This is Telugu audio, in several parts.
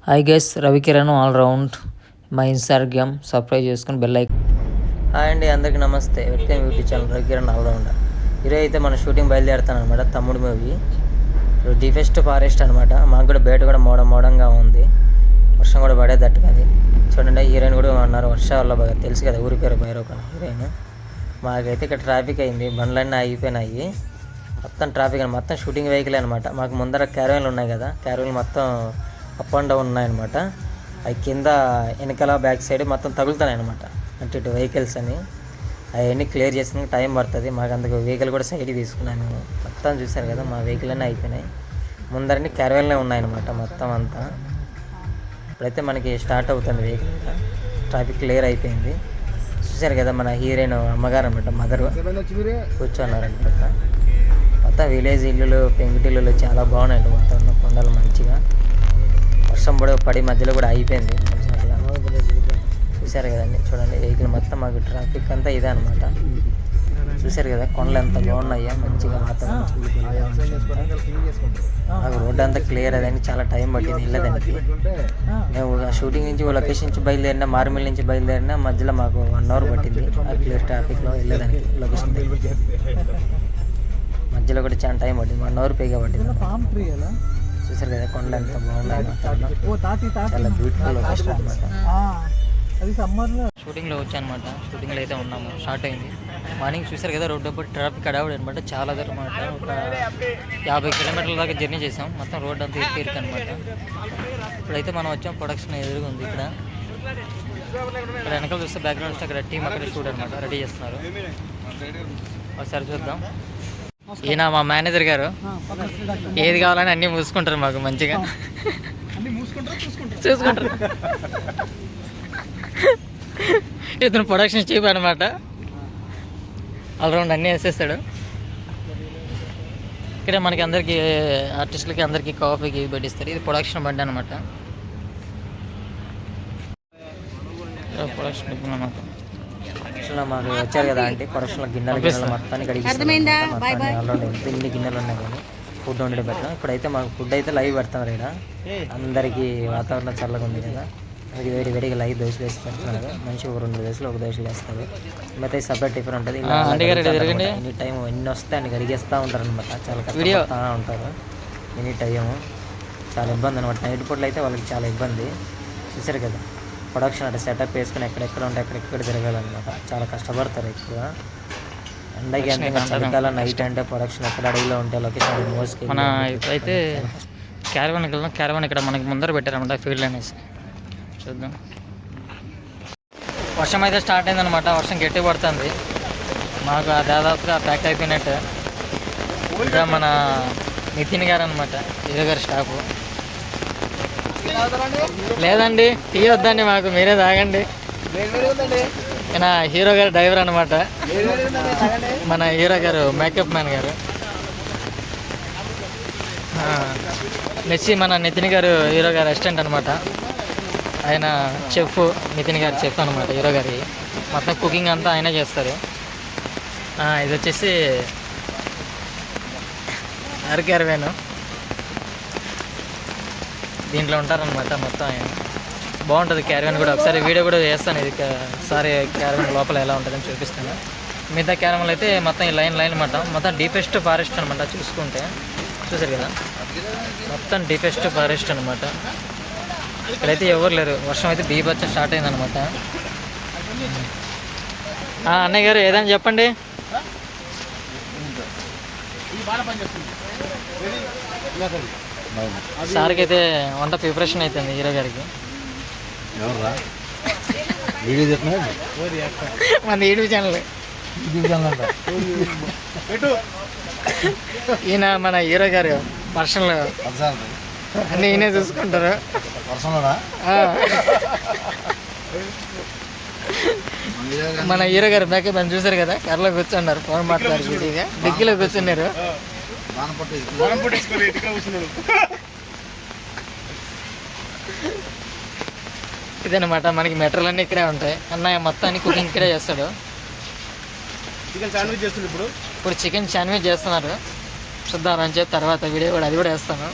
Hi guys, Ravikiran all round మా ఇన్స్టాగ్రామ్ సబ్స్క్రైబ్ చేసుకుని బెల్ ఐకాన్. హాయ్ అండి, అందరికీ నమస్తే. Welcome YouTube channel Ravikiran all rounder. ఈరోజు అయితే మన షూటింగ్ బయలుదేరుతాను అనమాట. తమ్ముడు మూవీ ఇప్పుడు డీపెస్ట్ ఫారెస్ట్ అనమాట. మాకు కూడా బయట కూడా మోడంగా ఉంది, వర్షం కూడా పడేదట్టుగా. అది చూడండి, హీరోయిన్ కూడా ఉన్నారు. వర్షాల్లో బాగా తెలుసు కదా, ఊరి పేరు భైరవకన హీరోయిన్. మాకైతే ఇక్కడ ట్రాఫిక్ అయింది, బండ్లన్నీ ఆగిపోయినాయి. మొత్తం ట్రాఫిక్ అని మొత్తం షూటింగ్ వెహికల్ అనమాట. మాకు ముందర క్యారవన్లు ఉన్నాయి కదా, క్యారవన్లు మొత్తం అప్ అండ్ డౌన్ ఉన్నాయన్నమాట. అవి కింద వెనకాల బ్యాక్ సైడ్ మొత్తం తగులుతున్నాయి అనమాట, అటు ఇటు వెహికల్స్ అని. అవన్నీ క్లియర్ చేసిన టైం పడుతుంది మాకు. అందుకు వెహికల్ కూడా సైడ్ తీసుకున్నాను. మొత్తం చూసారు కదా, మా వెహికల్ అన్నీ అయిపోయినాయి. ముందరన్నీ క్యారవన్లే ఉన్నాయన్నమాట మొత్తం అంతా. ఇప్పుడైతే మనకి స్టార్ట్ అవుతుంది వెహికల్. ట్రాఫిక్ క్లియర్ అయిపోయింది. చూసారు కదా, మన హీరోయిన్ అమ్మగారు అనమాట, మదర్ కూర్చున్నారనమాట. మొత్తం విలేజ్ ఇల్లులు, పెంకుటిల్లులు చాలా బాగున్నాయండి. మొత్తం కొండలు మంచిగా. వర్షం పడి మధ్యలో కూడా అయిపోయింది. చూసారు కదండి, చూడండి వెహికల్ మొత్తం. మాకు ట్రాఫిక్ అంతా ఇదే అనమాట. చూసారు కదా, కొండలు ఎంత బాగున్నాయా, మంచిగా వాతావరణం. మాకు రోడ్డు అంతా క్లియర్ అదని చాలా టైం పట్టింది వెళ్ళేదానికి. మేము షూటింగ్ నుంచి లొకేషన్ నుంచి బయలుదేరినా, మార్మిల్ నుంచి బయలుదేరినా మధ్యలో మాకు 1 అవర్ పట్టింది ఆ క్లియర్ ట్రాఫిక్లో వెళ్ళేదానికి. లొకేషన్ మధ్యలో కూడా చాలా టైం పట్టింది, 1 అవర్ పైగా పట్టింది. చూసారు కదా, కొండలు ఎంత బాగున్నాయి. చాలా బ్యూటిఫుల్ లొకేషన్ అనమాట. షూటింగ్లో వచ్చానమాట. షూటింగ్లో అయితే ఉన్నాము, స్టార్ట్ అయింది. మార్నింగ్ చూసారు కదా, రోడ్డు అప్పుడు ట్రాఫిక్ అడవుడు అనమాట. చాలా దగ్గర అనమాట. ఒక 50 కిలోమీటర్ల దాకా జర్నీ చేసాం. మొత్తం రోడ్డు అంతా ఇరికి అనమాట. ఇప్పుడైతే మనం వచ్చాం, ప్రొడక్షన్ ఎదురుగా ఉంది ఇక్కడ. ఇక్కడ వెనకాల చూస్తే బ్యాక్గ్రౌండ్ వస్తే అక్కడ టీం అక్కడ షూట్ అనమాట, రెడీ చేస్తున్నారు. ఒకసారి చూద్దాం. ఈయన మా మేనేజర్ గారు. ఏది కావాలని అన్నీ మూసుకుంటారు మాకు మంచిగా, చూసుకుంటారు. ఇతను ప్రొడక్షన్ చీఫ్ అనమాట. ఆల్రౌండ్ అన్నీ వేసేస్తాడు. ఇక్కడ మనకి అందరికీ ఆర్టిస్టులకి అందరికీ కాఫీకి పెట్టిస్తారు. ఇది ప్రొడక్షన్ బండి అనమాట. ప్రొడక్షన్ అనమాట. మాకు వచ్చారు కదా అంటే ప్రొడక్షన్లో గిన్నెలు మొత్తాన్ని కడిగిస్తారు. ఆల్రౌండ్ ఎన్ని గిన్నెలు ఉన్నాయి కానీ ఫుడ్ వండి పెట్టడం. ఇప్పుడైతే మాకు ఫుడ్ అయితే లైవ్ పెడతాం ఇక్కడ. అందరికీ వాతావరణం చల్లగా ఉంది కదా, అది వేడిగా లైవ్ దోశలు వేసి పెడుతున్నారు. మంచిగా 2 దోశలు 1 దోశలు వేస్తారు. మిగతా సపరేట్ టిఫిన్ ఉంటుంది. ఎనీ టైం ఎన్ని వస్తే అన్ని కడిగేస్తూ ఉంటారు అనమాట. చాలా కష్టపడుతూ ఉంటారు ఎనీ టైం. చాలా ఇబ్బంది అనమాట. నైట్ పూటలు అయితే వాళ్ళకి చాలా ఇబ్బంది. చూసారు కదా, ప్రొడక్షన్ అంటే సెటప్ వేసుకుని ఎక్కడెక్కడ ఉంటే ఎక్కడెక్కడ తిరగాలన్నమాట. చాలా కష్టపడతారు ఎక్కువ. ఎండకి ఎంత చలికాలం నైట్ అంటే ప్రొడక్షన్ ఎక్కడ అడవిలో ఉంటే లొకేషన్ మోస్కి. మన ఇప్పుడైతే క్యారవాన్కి వెళ్దాం. క్యారవాన్ ఇక్కడ మనకి ముందర పెట్టారనమాట, ఫీల్డ్ అనేసి. చూద్దాం. వర్షం అయితే స్టార్ట్ అయిందనమాట. వర్షం గట్టి పడుతుంది. మాకు దాదాపుగా ప్యాక్ అయిపోయినట్టు. ఇక్కడ మన నితిన్ గారు అనమాట, హీరో గారి స్టాఫ్. లేదండి, టీ వద్దండి మాకు, మీరే తాగండి. ఈయన హీరో గారు డ్రైవర్ అనమాట. మన హీరో గారు మేకప్ మ్యాన్ గారు. నెక్స్ట్ మన నితిన్ గారు హీరో గారు అసిస్టెంట్ అనమాట. ఆయన చెఫ్, నితిన్ గారు చెఫ్ అనమాట హీరో గారి. మొత్తం కుకింగ్ అంతా ఆయన చేస్తారు. ఇది వచ్చేసి క్యారవాన్. దీంట్లో ఉంటారనమాట మొత్తం ఆయన. బాగుంటుంది క్యారవాన్ కూడా. ఒకసారి వీడియో కూడా చేస్తాను. ఇది ఒకసారి క్యారవాన్ లోపల ఎలా ఉంటుందని చూపిస్తాను. మిగతా క్యారవాన్లు అయితే మొత్తం ఈ లైన్ అనమాట. మొత్తం డీపెస్ట్ ఫారెస్ట్ అనమాట. చూసుకుంటే చూసారు కదా, మొత్తం డీపెస్ట్ ఫారెస్ట్ అనమాట. ఇక్కడైతే ఎవరు లేరు. వర్షం అయితే బీభత్సం స్టార్ట్ అయిందనమాట. అన్నయ్య గారు ఏదని చెప్పండి. సార్కి అయితే వంట ప్రిపరేషన్ అవుతుంది హీరో గారికి. మన యూట్యూబ్ ఛానల్. ఈయన మన హీరో గారు వర్షంలో అన్నీ ఈయనే చూసుకుంటారు. మన హీరో గారు మేకప్ అని చూసారు కదా, కర్రలో కూర్చున్నారు, ఫోన్ మాట్లాడారు. డిక్కీలో కూర్చున్నారు. ఇదనమాట మనకి మెటీరియల్ అన్నీ ఇక్కడే ఉంటాయి. అన్నయ్య మొత్తాన్ని కుకింగ్ ఇక్కడే చేస్తాడు. ఇప్పుడు చికెన్ శాండ్విచ్ చేస్తున్నారు. చూద్దాం అని చెప్పి తర్వాత వీడియో కూడా అది కూడా వేస్తాను.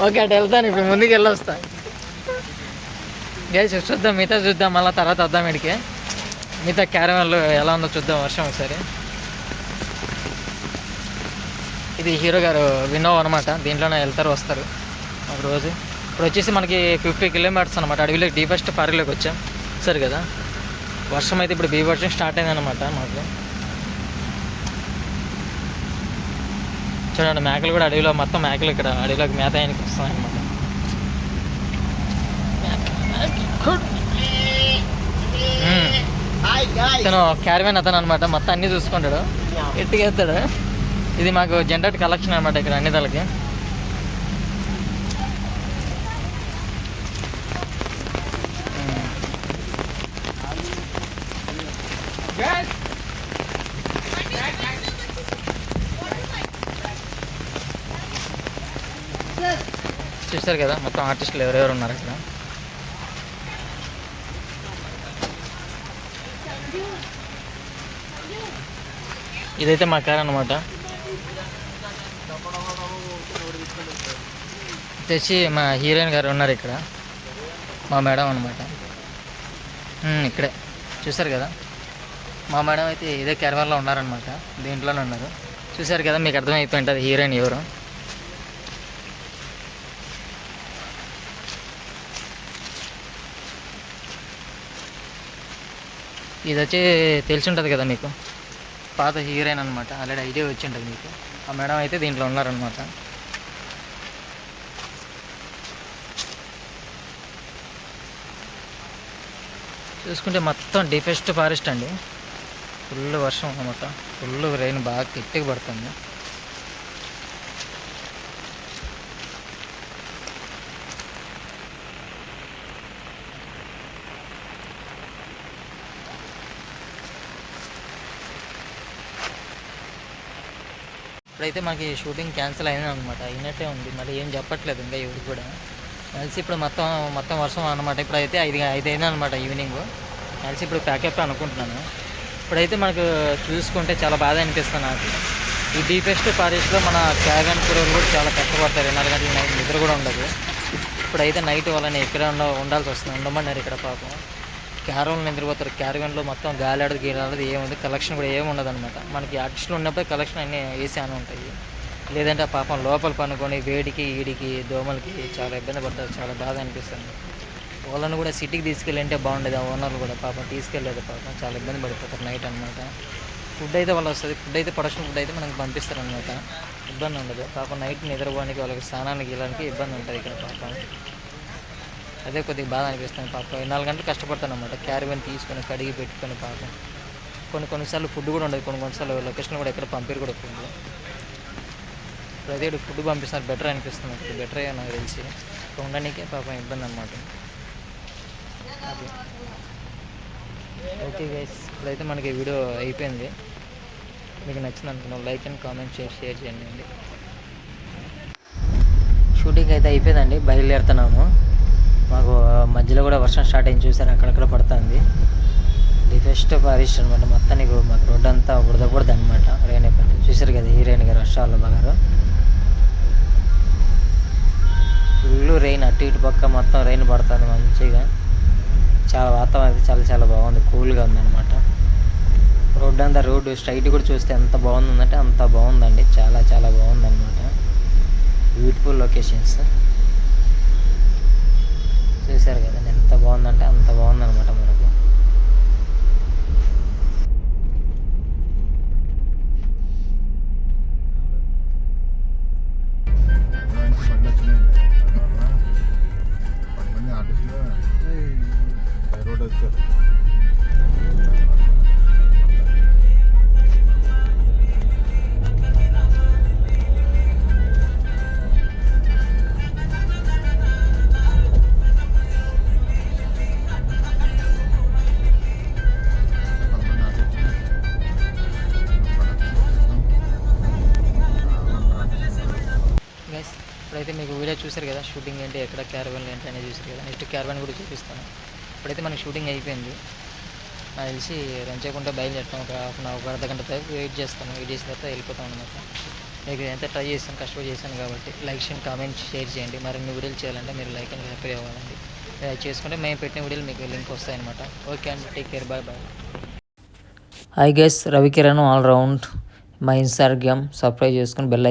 ఓకే అటు వెళ్తాను, ఇప్పుడు ముందుకు వెళ్ళొస్తాను. గైస్ చూద్దాం, మిగతా చూద్దాం, మళ్ళీ తర్వాత వద్దాం. ఇడికి మిగతా క్యారవాన్లో ఎలా ఉందో చూద్దాం వర్షం ఒకసారి. ఇది హీరో గారు వినోవ్ అనమాట, దీంట్లోనే వెళ్తారు వస్తారు ఒక రోజు. ఇప్పుడు వచ్చేసి మనకి 50 కిలోమీటర్స్ అనమాట, అడవిలోకి డీపెస్ట్ పార్క్లోకి వచ్చాం. సరే కదా, వర్షం అయితే ఇప్పుడు బీభత్సం స్టార్ట్ అయిందనమాట మాకు. చూడండి మేకలు కూడా అడవిలో, మొత్తం మేకలు ఇక్కడ అడవిలోకి మేత ఆయనకి వస్తాయి అనమాట. ఇతను క్యారవాన్ అతను అనమాట, మొత్తం అన్నీ చూసుకుంటాడు, ఎట్టుగా ఎత్తాడు. ఇది మాకు జనరేట్ కలెక్షన్ అనమాట ఇక్కడ అన్ని తలకి. చూస్తారు కదా మొత్తం ఆర్టిస్టులు ఎవరెవరు ఉన్నారు ఇక్కడ. ఇదైతే మా కార్ అనమాట. తెచ్చి మా హీరోయిన్ గారు ఉన్నారు ఇక్కడ, మా మేడం అనమాట. ఇక్కడే చూసారు కదా, మా మేడం అయితే ఇదే క్యారవాన్లో ఉన్నారనమాట, దీంట్లోనే ఉన్నారు. చూసారు కదా, మీకు అర్థమైపోయి ఉంటుంది హీరోయిన్ ఎవరు. ఇది వచ్చి తెలిసి ఉంటుంది కదా మీకు, పాత హీరోయిన్ అనమాట, ఆల్రెడీ ఐడియా వచ్చి ఉంటుంది మీకు. ఆ మేడం అయితే దీంట్లో ఉన్నారనమాట. చూసుకుంటే మొత్తం డీపెస్ట్ ఫారెస్ట్ అండి, ఫుల్ వర్షం అనమాట, ఫుల్ రెయిన్ బాగా గట్టిగా పడుతుంది. ఇప్పుడైతే మనకి షూటింగ్ క్యాన్సిల్ అయింది అనమాట, అయినట్టే ఉంది, మళ్ళీ ఏం చెప్పట్లేదు ఇంకా ఎవరికి కూడా. కలిసి ఇప్పుడు మొత్తం వర్షం అనమాట. ఇప్పుడైతే 5 అయింది అనమాట ఈవినింగ్. కలిసి ఇప్పుడు ప్యాకప్ అనుకుంటున్నాను. ఇప్పుడైతే మనకు చూసుకుంటే చాలా బాధ అనిపిస్తుంది నాకు. ఈ డీపెస్ట్ ఫారెస్ట్లో మన క్యారవాన్ క్రూలు కూడా చాలా కష్టపడతారు, 24 గంటల నైట్ నిద్ర కూడా ఉండదు. ఇప్పుడైతే నైట్ వాళ్ళని ఇక్కడ ఉండాల్సి వస్తుంది, ఉండమన్నారు ఇక్కడ పాపం. క్యారవాన్లో నిద్రపోతారు, క్యారవాన్లో మొత్తం గాలాడదు గీలాడదు ఏముంది, కలెక్షన్ కూడా ఏమి ఉండదు అనమాట. మనకి ఆర్టిస్టులు ఉన్నప్పుడే కలెక్షన్ అన్నీ వేసి అని ఉంటాయి, లేదంటే పాపం లోపల పనుకొని వేడికి ఈడికి దోమలకి చాలా ఇబ్బంది పడతారు, చాలా బాధ అనిపిస్తుంది. వాళ్ళని కూడా సిటీకి తీసుకెళ్ళంటే బాగుండేది, ఆ ఓనర్లు కూడా పాపం తీసుకెళ్ళలేదు, పాపం చాలా ఇబ్బంది పడిపోతారు నైట్ అనమాట. ఫుడ్ అయితే వాళ్ళు వస్తుంది, ఫుడ్ అయితే ప్రొడక్షన్ ఫుడ్ అయితే మనకు పంపిస్తారు అనమాట, ఇబ్బంది ఉండదు. పాపం నైట్ నిద్రపోవడానికి వాళ్ళకి స్నానానికి వెళ్ళడానికి ఇబ్బంది ఉంటుంది ఇక్కడ పాపం. అదే కొద్దిగా బాధ అనిపిస్తుంది పాపం. 24 గంటలు కష్టపడతాను అనమాట, క్యారవాన్ తీసుకొని కడిగి పెట్టుకొని పాపం. కొన్నిసార్లు ఫుడ్ కూడా ఉండదు, కొన్నిసార్లు లొకేషన్ కూడా ఎక్కడ పంపిరు కూడా ఫుడ్. ప్రతి ఫుడ్ పంపిస్తున్నారు, బెటర్ అనిపిస్తుంది, ఇప్పుడు బెటర్ అయ్యా నాకు తెలిసి. ఉండడానికే పాపం ఇబ్బంది అనమాట. అది ఓకే గైస్, ఇప్పుడైతే మనకి వీడియో అయిపోయింది. మీకు నచ్చింది అనుకున్నాను, లైక్ అండ్ కామెంట్ షేర్ చేయండి. షూటింగ్ అయితే అయిపోయిందండి, బయలుదేరుతున్నాము. మాకు మధ్యలో కూడా వర్షం స్టార్ట్ అయింది, చూసారు అక్కడక్కడ పడుతుంది. డీపెస్ట్ ఫారెస్ట్ అనమాట, మొత్తానికి మాకు రోడ్డు అంతా బుడదకూడదు అనమాట, రెయిన్ అయిపోయింది. చూసారు కదా హీరోయిన్ గారు వర్షాలు బాగారు, ఫుల్ రెయిన్, అటు ఇటు పక్క మొత్తం రెయిన్ పడుతుంది మంచిగా. చాలా వాతావరణం అయితే చాలా బాగుంది, కూల్గా ఉందన్నమాట. రోడ్డు అంతా రోడ్డు స్ట్రైట్ కూడా చూస్తే ఎంత బాగుందంటే అంత బాగుందండి, చాలా బాగుందన్నమాట. బ్యూటిఫుల్ లొకేషన్స్ చూసారు కదండి, ఎంత బాగుందంటే అంత బాగుందన్నమాట మనకు. ఇప్పుడైతే మీకు వీడియో చూసారు కదా, షూటింగ్ ఏంటి, ఎక్కడ క్యారవాన్ ఏంటి అనేది చూసారు కదా. నెక్స్ట్ క్యారవాన్ కూడా చూపిస్తాను. ఇప్పుడైతే మనకి షూటింగ్ అయిపోయింది. నాకు తెలిసి రంచకుండా బయలుదేరుతాం. ఒక హాఫ్ అన్ అవర్, అర్ధ గంట తర్వాత వెయిట్ చేస్తాను. వెయిట్ చేసిన తర్వాత వెళ్ళిపోతాం అనమాట. మీకు ఎంత ట్రై చేశాను, కష్టపడి చేశాను కాబట్టి లైక్ చేయండి, కామెంట్, షేర్ చేయండి. మరిన్ని వీడియోలు చేయాలంటే మీరు లైక్ అండ్ హ్యాపీ అవ్వాలండి. ఇలా చేసుకుంటే మేము పెట్టిన వీడియోలు మీకు లింక్ వస్తాయన్నమాట. ఓకే అండి, take care, bye bye. Hi guys, Ravikiran all round. మా ఇన్స్టాగ్రామ్ సబ్స్క్రైబ్ చేసుకుని బెల్ ఐకాన్